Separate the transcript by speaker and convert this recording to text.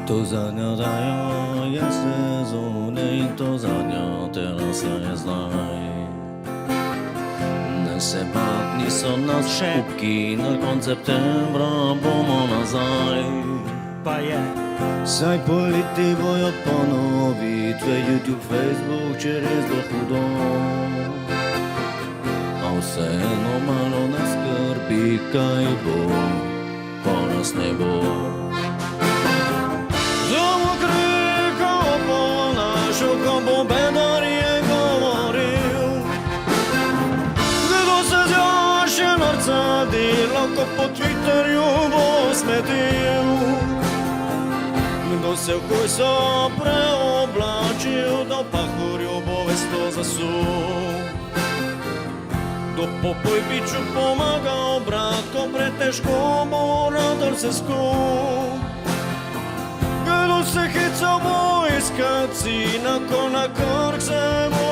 Speaker 1: To zagniatają je sezony, to zagnia teraz je znaj. Nesebatni so nas šepki, na konec septembra bomo nazaj.
Speaker 2: Pa je.
Speaker 1: Saj poleti bojo ponovitve, YouTube, Facebook, če res bo hudo. A vseeno malo nas skrbi, kaj bo, ko nas ne bo. Zelo krikal po našo, ko bo bedar je govoril. Kdo se zjaše norca delo, ko po Twitterju bo smetil. Kdo se v hojso preoblačil, da v pahorju bo vesto zasul. Kdo po pojbiču pomagal brat, ko pretežko bo radar se skup. Kdo se hecal vojskaci, ko na Krk se bo